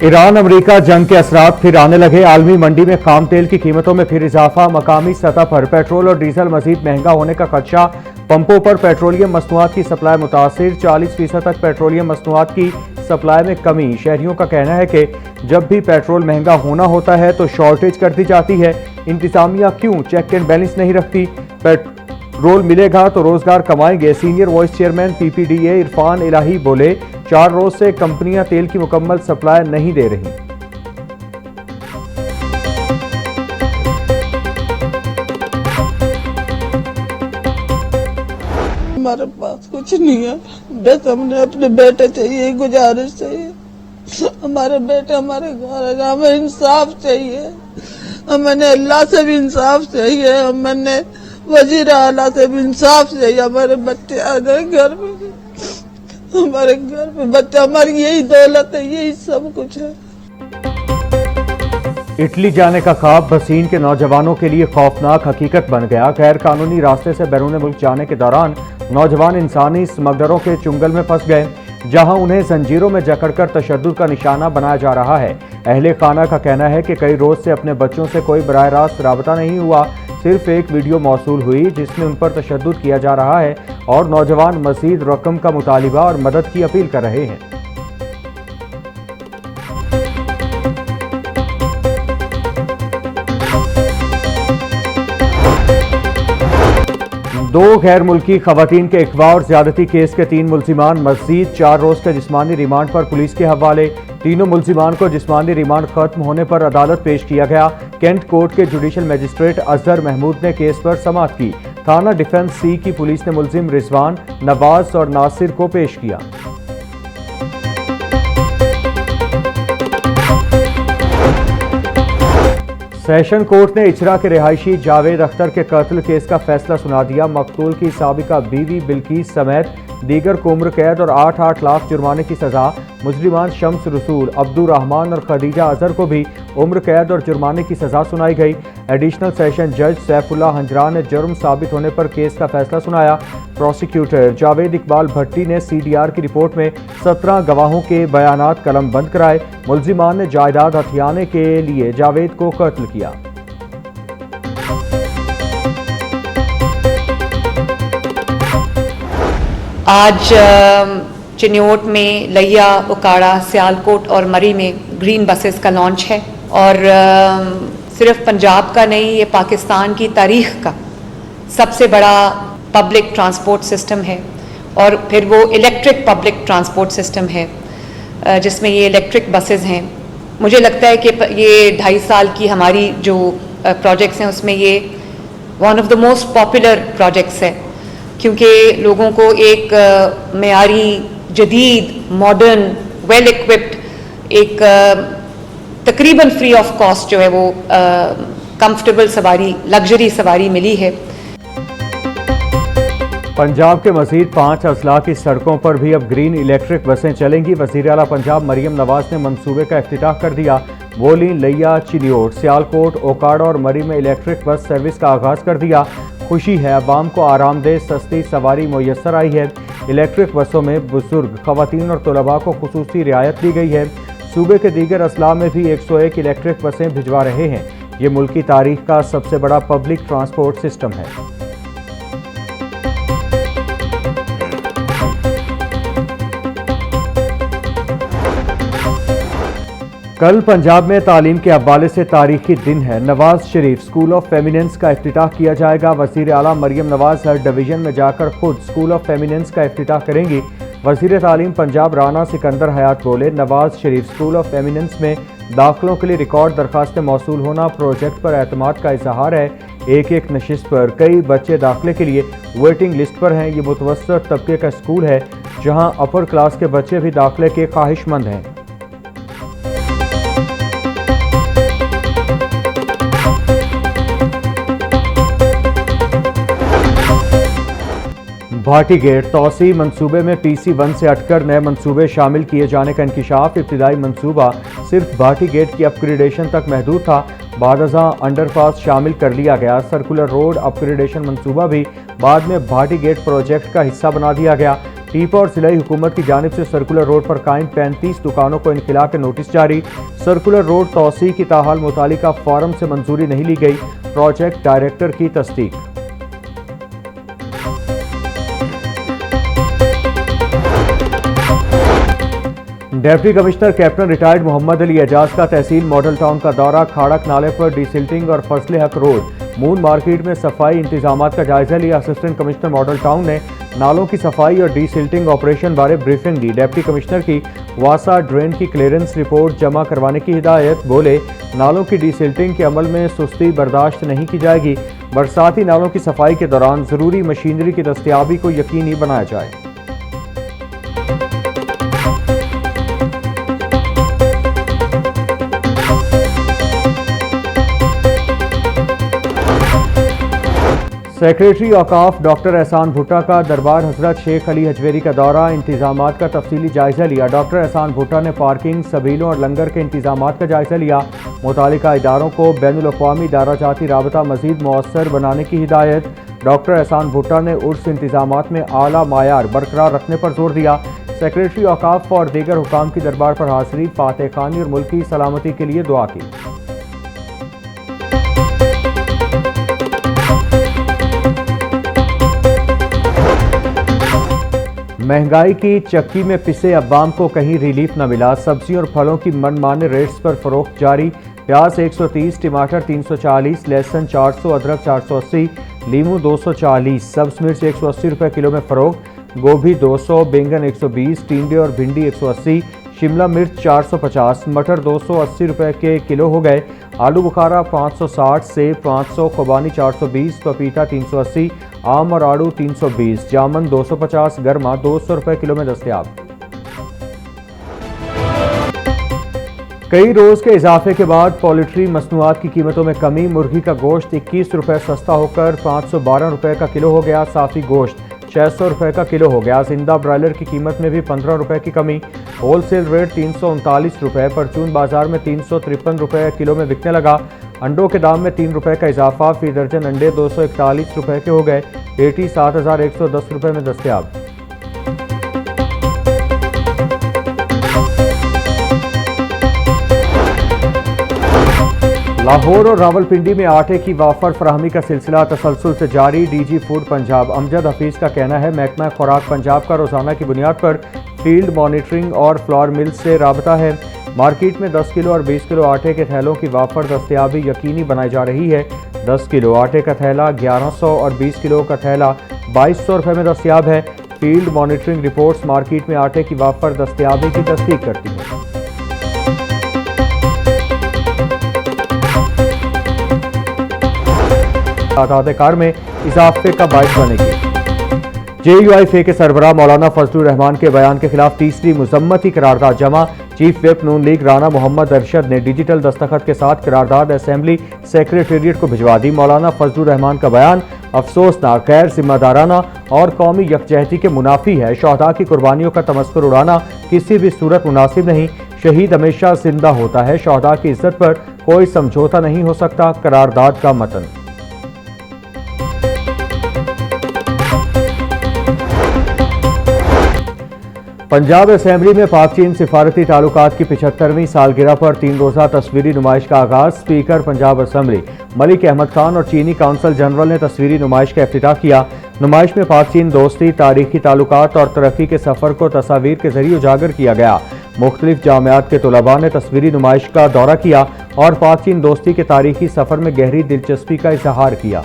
Iran America जंग के असरात फिर आने लगे। आलमी मंडी में खाम तेल की कीमतों में फिर इजाफा। मकामी सतह पर पेट्रोल और डीजल मजीद महंगा होने का खदशा। पंपों पर पेट्रोलियम मसनूआत की सप्लाई मुतासिर। 40% तक पेट्रोलियम मसनूआत की सप्लाई में कमी। शहरियों का कहना है कि जब भी पेट्रोल महंगा होना होता है तो शॉर्टेज कर दी जाती है। इंतजामिया क्यों चेक एंड बैलेंस नहीं रखती? पेट्रोल मिलेगा तो रोजगार कमाएंगे। सीनियर वाइस चेयरमैन पीपीडीए इरफान इलाही बोले, 4 रोज से कंपनियां तेल की मुकम्मल सप्लाई नहीं दे रही। हमारे पास कुछ नहीं है, बस हमने अपने बेटे चाहिए, गुजारिश चाहिए। हमारे बेटे हमारे घर है, हमें इंसाफ चाहिए। हमें अल्लाह से भी इंसाफ चाहिए, हमें वजीर आला से भी इंसाफ चाहिए। हमारे बच्चे आ गए घर में, हमारे घर में बच्चा, हमारी यही दौलत है, यही सब कुछ है। इटली जाने का ख्वाब बसीन के नौजवानों के लिए खौफनाक हकीकत बन गया। गैर कानूनी रास्ते से बैरून मुल्क जाने के दौरान नौजवान इंसानी स्मगलरों के चुंगल में फंस गए, जहां उन्हें जंजीरों में जकड़कर तशद्दुद का निशाना बनाया जा रहा है। अहले खाना का कहना है कि कई रोज से अपने बच्चों से कोई बराह रास्त राबता नहीं हुआ। सिर्फ एक वीडियो मौसूल हुई जिसमें उन पर तशद्दुद किया जा रहा है और नौजवान मजीद रकम का मुतालिबा और मदद की अपील कर रहे हैं। दो गैर मुल्की खवातीन के अगवा और ज्यादती केस के 3 मुल्जिमान मजीद 4 रोज के जिस्मानी रिमांड पर पुलिस के हवाले। तीनों मुल्जिमान को जिस्मानी रिमांड खत्म होने पर अदालत पेश किया गया। कैंट कोर्ट के जुडिशल मजिस्ट्रेट अजहर महमूद ने केस पर समाअत की। थाना डिफेंस सी की पुलिस ने मुल्जिम रिजवान, नवाज और नासिर को पेश किया। सेशन कोर्ट ने इचरा के रिहायशी जावेद अख्तर के कत्ल केस का फैसला सुना दिया। मकतूल की साबिका बीवी बिल्किस समेत दीगर को उम्र कैद और 8-8 लाख जुर्माने की सजा। मुजरिमान शम्स रसूल, अब्दुर रहमान और खदीजा अजहर को भी उम्र कैद और जुर्माने की सजा सुनाई गई। एडिशनल सेशन जज सैफुल्लाह हंजरा ने जुर्म साबित होने पर केस का फैसला सुनाया। प्रोसिक्यूटर जावेद इकबाल भट्टी ने CDR की रिपोर्ट में 17 गवाहों के बयानात कलम बंद कराए। मुल्जिमान ने जायदाद हथियाने के लिए जावेद को कत्ल किया। आज चिन्योट में लिया, उकाड़ा, सियालकोट और मरी में ग्रीन बसेस का लॉन्च है और सिर्फ पंजाब का नहीं, ये पाकिस्तान की तारीख का सबसे बड़ा पब्लिक ट्रांसपोर्ट सिस्टम है। और फिर वो इलेक्ट्रिक पब्लिक ट्रांसपोर्ट सिस्टम है जिसमें ये इलेक्ट्रिक बसेस हैं। मुझे लगता है कि ये 2.5 साल की हमारी जो प्रोजेक्ट्स हैं उसमें ये one of the most popular projects है, क्योंकि लोगों को एक मेयारी, जदीद, मॉडर्न, वेल इक्विप्ड एक तकरीबन फ्री ऑफ कॉस्ट जो है वो कंफर्टेबल सवारी, लग्जरी सवारी मिली है। पंजाब के मजीद 5 अजला की सड़कों पर भी अब ग्रीन इलेक्ट्रिक बसें चलेंगी। वज़ीर आला पंजाब मरियम नवाज ने मंसूबे का इफ्तिताह कर दिया। बोली, लिया, चिन्योट, सियालकोट, ओकाड़ा और मरी में इलेक्ट्रिक बस सर्विस का आगाज़ कर दिया। खुशी है, अवाम को आरामदेह सस्ती सवारी मुयसर आई है। इलेक्ट्रिक बसों में बुजुर्ग, खवातीन और तलबा को खुसूसी रियायत दी गई है। सूबे के दीगर अजला में भी 101 इलेक्ट्रिक बसें भिजवा रहे हैं। ये मुल्क की तारीख का सबसे बड़ा पब्लिक ट्रांसपोर्ट सिस्टम है। कल पंजाब में तालीम के हवाले से तारीखी दिन है। नवाज शरीफ स्कूल ऑफ फेमिनेंस का इफ्तिताह किया जाएगा। वज़ीर आला मरियम नवाज हर डिवीजन में जाकर खुद स्कूल ऑफ फेमिनेंस का इफ्तिताह करेंगी। वज़ीर तालीम पंजाब राना सिकंदर हयात बोले, नवाज शरीफ स्कूल ऑफ फेमिनेंस में दाखिलों के लिए रिकॉर्ड दरखास्तें मौसूल होना प्रोजेक्ट पर एतमाद का इजहार है। एक नशिस्त पर कई बच्चे दाखिले के लिए वेटिंग लिस्ट पर हैं। ये मुतवस्सित तबके का स्कूल है जहाँ अपर क्लास के बच्चे भी दाखिले के ख्वाहिशमंद हैं। भाटी गेट तोसी मंसूबे में PC1 से हटकर नए मंसूबे शामिल किए जाने का इंकिशाफ। इब्तिदाई मंसूबा सिर्फ भाटी गेट की अपग्रेडेशन तक महदूद था, बादअज़ां अंडरपास शामिल कर लिया गया। सर्कुलर रोड अपग्रेडेशन मंसूबा भी बाद में भाटी गेट प्रोजेक्ट का हिस्सा बना दिया गया। टीपा और सिलाई हुकूमत की जानिब से सर्कुलर रोड पर कायम 35 दुकानों को इनखिला के नोटिस जारी। सर्कुलर रोड तोसी की ताहाल मुतालिका फॉरम से मंजूरी नहीं ली गई, प्रोजेक्ट डायरेक्टर की तस्दीक। Deputy commissioner captain retired Mohammad Ali Ejaz का तहसील मॉडल टाउन का दौरा। खाड़क नाले पर डिसिल्टिंग और फजले हक रोड मून मार्केट में सफाई इंतजामात का जायजा लिया। असिस्टेंट कमिश्नर मॉडल टाउन ने नालों की सफाई और डिसिल्टिंग ऑपरेशन बारे ब्रीफिंग दी। डिप्टी कमिश्नर की वासा ड्रेन की क्लियरेंस रिपोर्ट जमा करवाने की हिदायत। बोले, नालों की डिसिल्टिंग के अमल में सुस्ती बर्दाश्त नहीं की जाएगी। बरसाती नालों की सफाई के दौरान जरूरी मशीनरी की दस्तियाबी को यकीनी बनाया जाए। सेक्रेटरी औकाफ डॉक्टर एहसान भुट्टा का दरबार हजरत शेख अली हजवेरी का दौरा। इंतजामात का तफसीली जायजा लिया। डॉक्टर एहसान भुट्टा ने पार्किंग, सबीलों और लंगर के इंतजामात का जायजा लिया। मुतालिका इदारों को बैनुल-अक़वामी दायरा-जाती राबता मजीद मौसर बनाने की हिदायत। डॉक्टर एहसान भुट्टा ने उर्स इंतजामात में आला मायार बरकरार रखने पर जोर दिया। सेक्रेटरी औकाफ और दीगर हुकाम की दरबार पर हाजिरी, फातह खानी और मुल्क की सलामती के लिए दुआ की। महंगाई की चक्की में पिसे अवाम को कहीं रिलीफ न मिला। सब्जियों और फलों की मनमाने रेट्स पर फरोख्त जारी। प्याज 130, टमाटर 340, लहसुन 400, अदरक 480, लीमू 240, सब्ज मिर्च 180 रुपये किलो में फरोख्त। गोभी 200, बैंगन 120, टिंडे और भिंडी 180, शिमला मिर्च 450, मटर 280 रुपये के किलो हो गए। आलू बुखारा 560, सेब 500, खुबानी 420, पपीता 380, आम और आड़ू 320, जामन 250, गर्मा 200 रुपये किलो में दस्तयाब। कई रोज के इजाफे के बाद पोल्ट्री मसनूआत की कीमतों में कमी। मुर्गी का गोश्त 21 रुपये सस्ता होकर 512 रुपये का किलो हो गया। साफी गोश्त 600 रुपये का किलो हो गया। जिंदा ब्रायलर की कीमत में भी 15 रुपये की कमी। होलसेल रेट 339 रुपये, परचून बाजार में 353 रुपये किलो में बिकने लगा। अंडों के दाम में 3 रुपये का इजाफा, फी दर्जन अंडे 241 रुपये के हो गए। पेटी 7110 रुपये में दस्तयाब। लाहौर और रावलपिंडी में आटे की वाफर फराहमी का सिलसिला तसलसल से जारी। डीजी फूड पंजाब अमजद हफीज का कहना है, महकमा खुराक पंजाब का रोजाना की बुनियाद पर फील्ड मॉनिटरिंग और फ्लोर मिल से राबता है। मार्केट में 10 किलो और 20 किलो आटे के थैलों की वाफर दस्तयाबी यकीनी बनाई जा रही है। 10 किलो आटे का थैला 1100 और 20 किलो का थैला 2200 रुपये में दस्तयाब है। फील्ड मॉनिटरिंग रिपोर्ट्स मार्केट में आटे की वाफर दस्तयाबी की तस्दीक करती है। तादाद कार में इजाफे का बाइस बनेगी। JUIFA के सरबराह मौलाना फजलुर रहमान के बयान के खिलाफ तीसरी मुजम्मती करारदाद जमा। चीफ व्हिप नून लीग राना मोहम्मद अरशद ने डिजिटल दस्तखत के साथ करारदाद असेंबली सेक्रेटेरिएट को भिजवा दी। मौलाना फजलुर रहमान का बयान अफसोसनाक, गैर जिम्मेदाराना और कौमी यकजहती के मुनाफी है। शहदा की कुर्बानियों का तमस्कुर उड़ाना किसी भी सूरत मुनासिब नहीं। शहीद हमेशा जिंदा होता है। शहदा की इज्जत पर कोई समझौता नहीं हो सकता। करारदाद का मतन। पंजाब असेंबली में पाक चीन सिफारती ताल्लुकात की 75वीं सालगिरह पर 3 रोज़ा तस्वीरी नुमाइश का आगाज। स्पीकर पंजाब असेंबली मलिक अहमद खान और चीनी काउंसिल जनरल ने तस्वीरी नुमाइश का इफ्तिताह किया। नुमाइश में पाक चीन दोस्ती, तारीखी ताल्लुकात और तरक्की के सफ़र को तस्वीर के जरिए उजागर किया गया। मुख्तलिफ जामियात के तुलबा ने तस्वीरी नुमाइश का दौरा किया और पाक चीन दोस्ती के तारीखी सफ़र में गहरी दिलचस्पी का इजहार किया।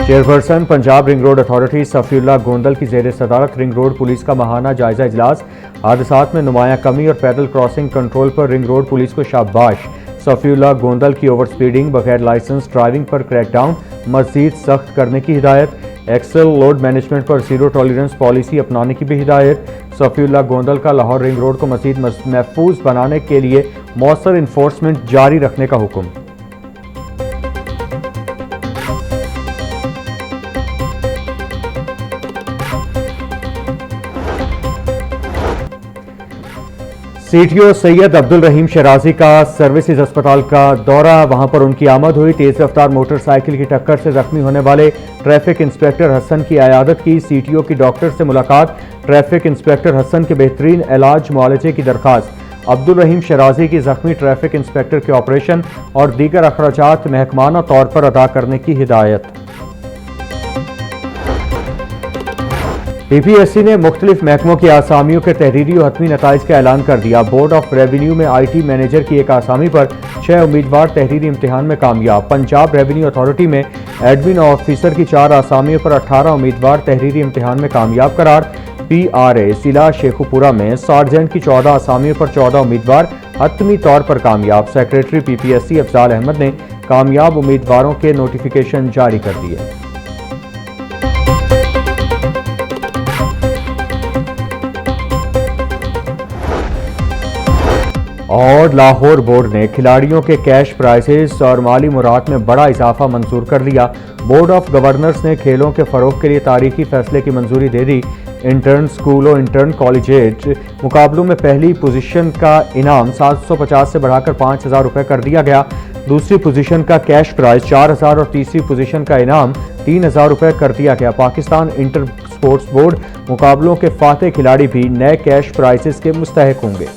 Chairperson Punjab ring road authority Safiullah Gondal की ज़ेर सदारत रिंग रोड पुलिस का माहाना जायजा इजलास। हादसात में नुमाया कमी और पैदल क्रॉसिंग कंट्रोल पर रिंग रोड पुलिस को शाबाश। सफ़ीउल्लाह गोंदल की ओवर स्पीडिंग, बगैर लाइसेंस ड्राइविंग पर क्रैकडाउन मज़ीद सख्त करने की हिदायत। एक्सेल लोड मैनेजमेंट पर जीरो टॉलरेंस पॉलिसी अपनाने की भी हिदायत। सफ़ीउल्लाह गोंदल का लाहौर रिंग रोड को मज़ीद महफूज बनाने के लिए मौसर इन्फोर्समेंट जारी रखने का हुक्म। सीटीओ सैयद अब्दुल रहीम शराजी का सर्विसेज अस्पताल का दौरा, वहां पर उनकी आमद हुई। तेज रफ्तार मोटरसाइकिल की टक्कर से जख्मी होने वाले ट्रैफिक इंस्पेक्टर हसन की इयादत की। सीटीओ की डॉक्टर से मुलाकात, ट्रैफिक इंस्पेक्टर हसन के बेहतरीन इलाज मुआलजे की दरखास्त। अब्दुल रहीम शराजी की जख्मी ट्रैफिक इंस्पेक्टर के ऑपरेशन और दीगर अखराजात महकमाना तौर पर अदा करने की हिदायत। पीपीएससी ने मुख्तलिफ महकमों की आसामियों के तहरीरी और हतमी नताइज का ऐलान कर दिया। बोर्ड ऑफ रेवेन्यू में IT मैनेजर की एक आसामी पर 6 उम्मीदवार तहरीरी इम्तिहान में कामयाब। पंजाब रेवेन्यू अथॉरिटी में एडमिन ऑफिसर की 4 आसामियों पर 18 उम्मीदवार तहरीरी इम्तिहान में कामयाब करार। PRA जिला शेखुपुरा में सार्जेंट की 14 आसामियों पर 14 उम्मीदवार हतमी तौर पर कामयाब। सेक्रेटरी PPSC अफजाल अहमद ने कामयाब उम्मीदवारों के नोटिफिकेशन जारी कर दिए। और लाहौर बोर्ड ने खिलाड़ियों के कैश प्राइजेस और माली मुराद में बड़ा इजाफा मंजूर कर लिया। बोर्ड ऑफ गवर्नर्स ने खेलों के फरोग के लिए तारीखी फैसले की मंजूरी दे दी। इंटर्न स्कूल और इंटर्न कॉलेजेट मुकाबलों में पहली पोजीशन का इनाम 750 से बढ़ाकर 5000 रुपये कर दिया गया। दूसरी पोजीशन का कैश प्राइज 4000 और तीसरी पोजीशन का इनाम 3000 रुपये कर दिया गया। पाकिस्तान इंटर स्पोर्ट्स बोर्ड मुकाबलों के फातेह खिलाड़ी भी नए कैश प्राइजेस के मुस्तहक होंगे।